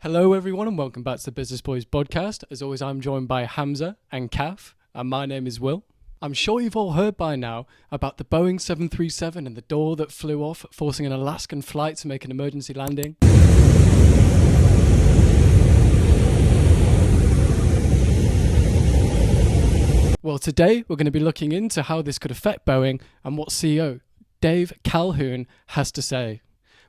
Hello everyone and welcome back to the Business Boys Bodcast. As always, I'm joined by Hamzeh and Kaif, and my name is Will. I'm sure you've all heard by now about the Boeing 737 and the door that flew off, forcing an Alaskan flight to make an emergency landing. Well, today we're going to be looking into how this could affect Boeing and what CEO Dave Calhoun has to say.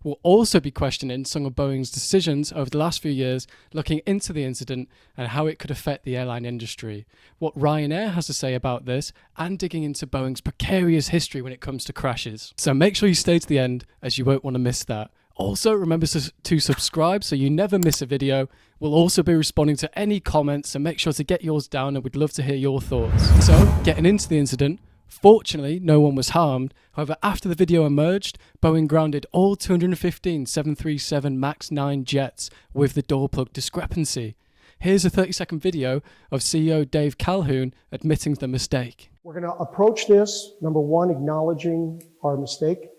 We'll also be questioning some of Boeing's decisions over the last few years, looking into the incident and how it could affect the airline industry, what Ryanair has to say about this, and digging into Boeing's precarious history when it comes to crashes. So make sure you stay to the end, as you won't want to miss that. Also, remember to subscribe so you never miss a video. We'll also be responding to any comments, so make sure to get yours down and we'd love to hear your thoughts. So, getting into the incident, fortunately, no one was harmed. However, after the video emerged, Boeing grounded all 215 737 MAX 9 jets with the door plug discrepancy. Here's a 30-second video of CEO Dave Calhoun admitting the mistake. We're going to approach this, number one, acknowledging our mistake.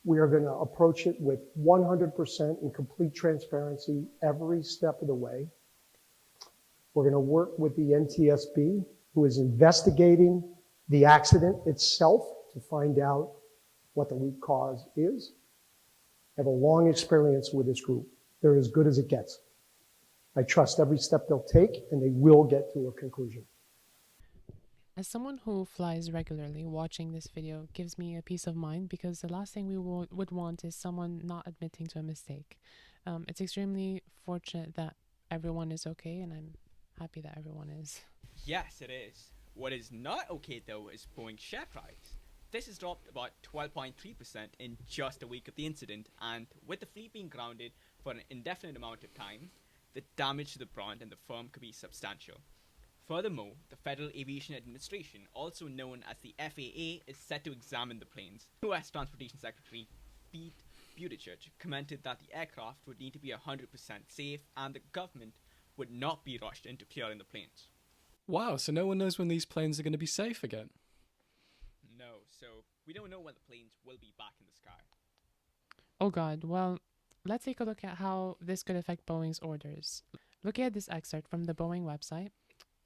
We are going to approach it with 100% in complete transparency every step of the way. We're going to work with the NTSB, who is investigating the accident itself to find out what the root cause is. I have a long experience with this group. They're as good as it gets. I trust every step they'll take, and they will get to a conclusion. As someone who flies regularly, watching this video gives me a peace of mind because the last thing we would want is someone not admitting to a mistake. It's extremely fortunate that everyone is okay, and I'm happy that everyone is. Yes, it is. What is not okay though is Boeing's share price. This has dropped about 12.3% in just a week of the incident, and with the fleet being grounded for an indefinite amount of time, the damage to the brand and the firm could be substantial. Furthermore, the Federal Aviation Administration, also known as the FAA, is set to examine the planes. U.S. Transportation Secretary Pete Buttigieg commented that the aircraft would need to be 100% safe and the government would not be rushed into clearing the planes. Wow, so no one knows when these planes are going to be safe again? No, so we don't know when the planes will be back in the sky. Oh God, well, let's take a look at how this could affect Boeing's orders. Looking at this excerpt from the Boeing website,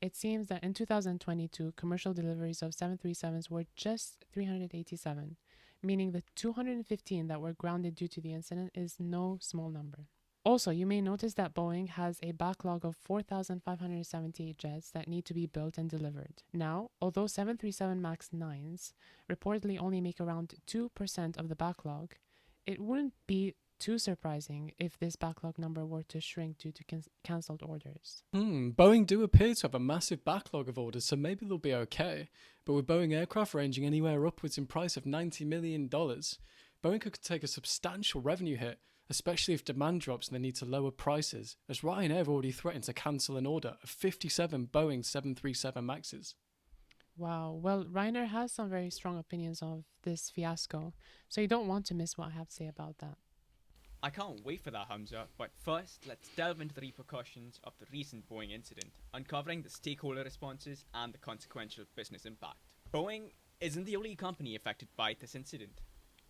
it seems that in 2022, commercial deliveries of 737s were just 387, meaning the 215 that were grounded due to the incident is no small number. Also, you may notice that Boeing has a backlog of 4,578 jets that need to be built and delivered. Now, although 737 MAX 9s reportedly only make around 2% of the backlog, it wouldn't be too surprising if this backlog number were to shrink due to cancelled orders. Boeing do appear to have a massive backlog of orders, so maybe they'll be okay. But with Boeing aircraft ranging anywhere upwards in price of $90 million, Boeing could take a substantial revenue hit, especially if demand drops and they need to lower prices, as Ryanair have already threatened to cancel an order of 57 Boeing 737 MAXs. Wow, well, Ryanair has some very strong opinions of this fiasco, so you don't want to miss what I have to say about that. I can't wait for that, Hamzeh, but first, let's delve into the repercussions of the recent Boeing incident, uncovering the stakeholder responses and the consequential business impact. Boeing isn't the only company affected by this incident.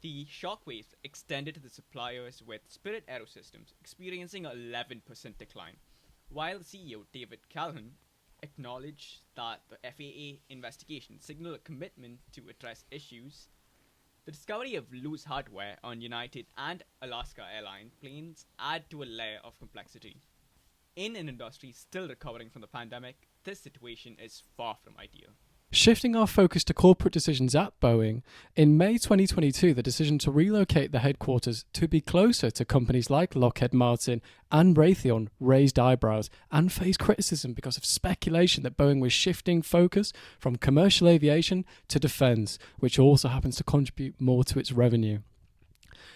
The shockwaves extended to the suppliers, with Spirit Aerosystems experiencing an 11% decline, while CEO David Calhoun acknowledged that the FAA investigation signaled a commitment to address issues. The discovery of loose hardware on United and Alaska Airlines planes add to a layer of complexity. In an industry still recovering from the pandemic, this situation is far from ideal. Shifting our focus to corporate decisions at Boeing, in May 2022, the decision to relocate the headquarters to be closer to companies like Lockheed Martin and Raytheon raised eyebrows and faced criticism because of speculation that Boeing was shifting focus from commercial aviation to defense, which also happens to contribute more to its revenue.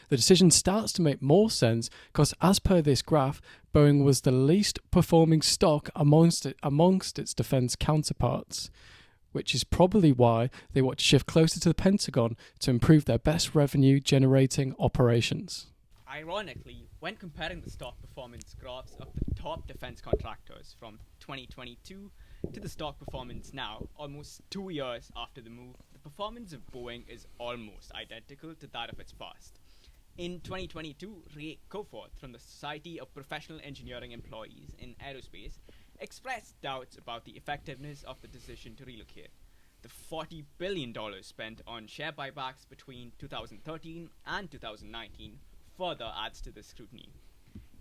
The decision starts to make more sense because, as per this graph, Boeing was the least performing stock amongst its defense counterparts, which is probably why they want to shift closer to the Pentagon to improve their best revenue-generating operations. Ironically, when comparing the stock performance graphs of the top defense contractors from 2022 to the stock performance now, almost 2 years after the move, the performance of Boeing is almost identical to that of its past. In 2022, Ray Coforth from the Society of Professional Engineering Employees in Aerospace expressed doubts about the effectiveness of the decision to relocate. The $40 billion spent on share buybacks between 2013 and 2019 further adds to the scrutiny.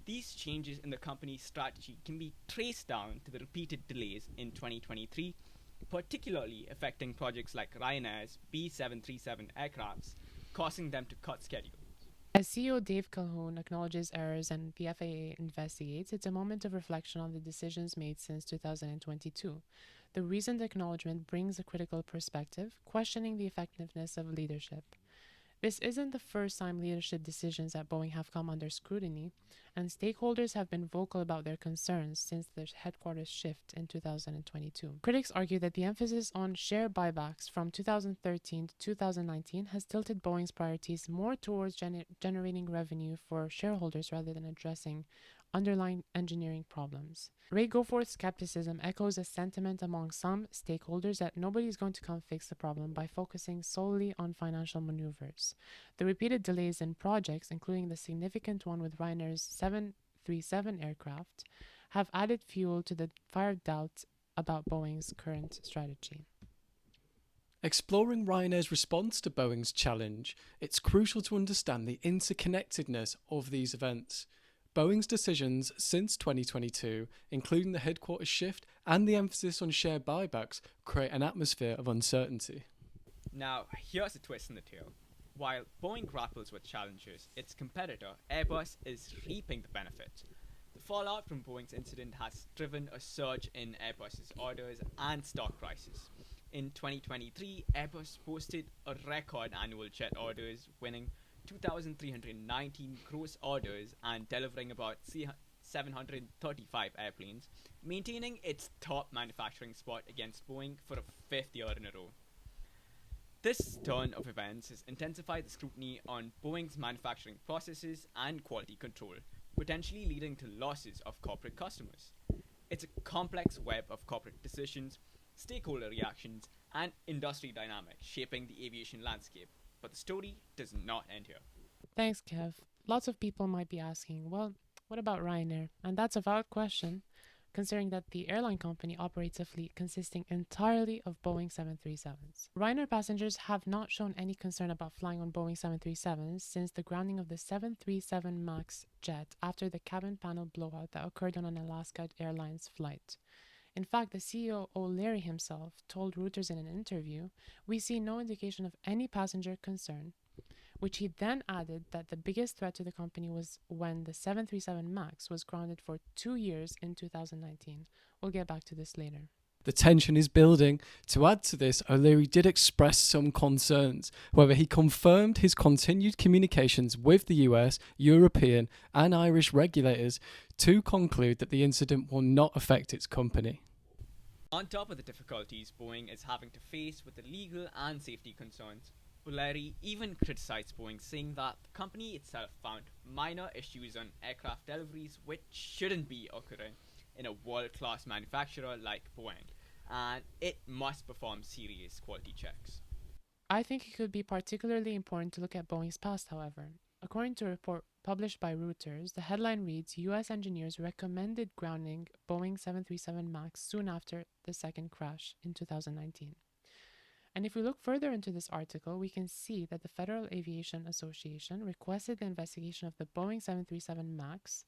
These changes in the company's strategy can be traced down to the repeated delays in 2023, particularly affecting projects like Ryanair's B737 aircrafts, causing them to cut schedules. As CEO Dave Calhoun acknowledges errors and the FAA investigates, it's a moment of reflection on the decisions made since 2022. The recent acknowledgement brings a critical perspective, questioning the effectiveness of leadership. This isn't the first time leadership decisions at Boeing have come under scrutiny, and stakeholders have been vocal about their concerns since the headquarters shift in 2022. Critics argue that the emphasis on share buybacks from 2013 to 2019 has tilted Boeing's priorities more towards generating revenue for shareholders rather than addressing underlying engineering problems. Ray Goforth's skepticism echoes a sentiment among some stakeholders that nobody is going to come fix the problem by focusing solely on financial maneuvers. The repeated delays in projects, including the significant one with Ryanair's 737 aircraft, have added fuel to the fire of doubt about Boeing's current strategy. Exploring Ryanair's response to Boeing's challenge, it's crucial to understand the interconnectedness of these events. Boeing's decisions since 2022, including the headquarters shift and the emphasis on share buybacks, create an atmosphere of uncertainty. Now, here's a twist in the tale. While Boeing grapples with challenges, its competitor, Airbus, is reaping the benefit. The fallout from Boeing's incident has driven a surge in Airbus's orders and stock prices. In 2023, Airbus posted a record annual jet orders, winning 2,319 gross orders and delivering about 735 airplanes, maintaining its top manufacturing spot against Boeing for a fifth year in a row. This turn of events has intensified the scrutiny on Boeing's manufacturing processes and quality control, potentially leading to losses of corporate customers. It's a complex web of corporate decisions, stakeholder reactions, and industry dynamics shaping the aviation landscape. But the story does not end here. Thanks, Kev. Lots of people might be asking, well, what about Ryanair? And that's a valid question, considering that the airline company operates a fleet consisting entirely of Boeing 737s. Ryanair passengers have not shown any concern about flying on Boeing 737s since the grounding of the 737 MAX jet after the cabin panel blowout that occurred on an Alaska Airlines flight. In fact, the CEO O'Leary himself told Reuters in an interview, "We see no indication of any passenger concern," which he then added that the biggest threat to the company was when the 737 MAX was grounded for 2 years in 2019. We'll get back to this later. The tension is building. To add to this, O'Leary did express some concerns. However, he confirmed his continued communications with the US, European, and Irish regulators to conclude that the incident will not affect its company. On top of the difficulties Boeing is having to face with the legal and safety concerns, O'Leary even criticized Boeing, saying that the company itself found minor issues on aircraft deliveries which shouldn't be occurring in a world-class manufacturer like Boeing, and it must perform serious quality checks. I think it could be particularly important to look at Boeing's past, however. According to a report published by Reuters, the headline reads, US engineers recommended grounding Boeing 737 MAX soon after the second crash in 2019. And if we look further into this article, we can see that the Federal Aviation Association requested the investigation of the Boeing 737 MAX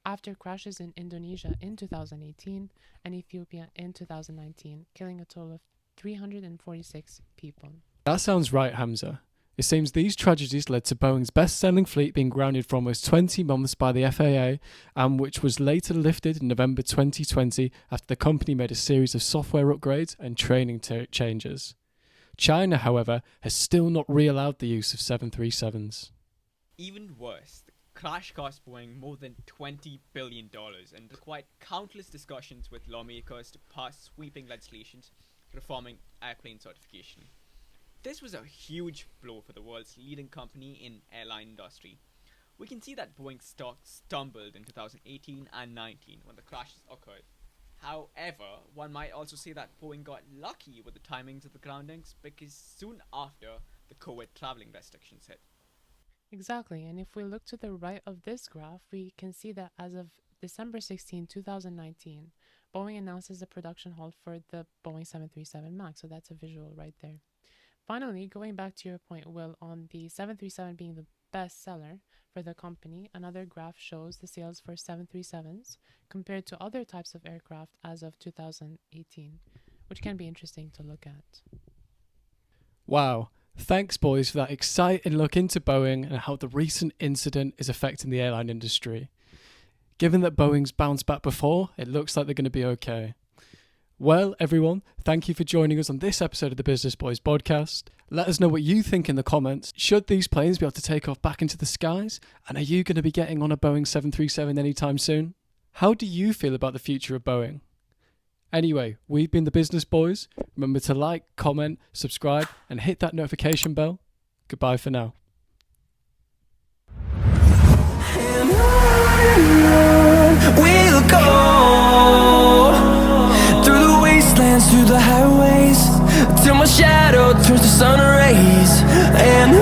after crashes in Indonesia in 2018 and Ethiopia in 2019, killing a total of 346 people. That sounds right, Hamzeh. It seems these tragedies led to Boeing's best-selling fleet being grounded for almost 20 months by the FAA, and which was later lifted in November 2020 after the company made a series of software upgrades and training changes. China, however, has still not re-allowed the use of 737s. Even worse, the crash cost Boeing more than $20 billion and required countless discussions with lawmakers to pass sweeping legislation reforming airplane certification. This was a huge blow for the world's leading company in airline industry. We can see that Boeing's stock stumbled in 2018 and 19 when the crashes occurred. However, one might also say that Boeing got lucky with the timings of the groundings because soon after, the COVID traveling restrictions hit. Exactly. And if we look to the right of this graph, we can see that as of December 16, 2019, Boeing announces a production halt for the Boeing 737 MAX. So that's a visual right there. Finally, going back to your point, Will, on the 737 being the best seller for the company, another graph shows the sales for 737s compared to other types of aircraft as of 2018, which can be interesting to look at. Wow. Thanks, boys, for that exciting look into Boeing and how the recent incident is affecting the airline industry. Given that Boeing's bounced back before, it looks like they're going to be okay. Well, everyone, thank you for joining us on this episode of the Business Boys Bodcast. Let us know what you think in the comments. Should these planes be able to take off back into the skies? And are you going to be getting on a Boeing 737 anytime soon? How do you feel about the future of Boeing? Anyway, we've been the Business Boys. Remember to like, comment, subscribe, and hit that notification bell. Goodbye for now. We'll go through the wastelands, through the highways, till my shadow turns to sun rays. And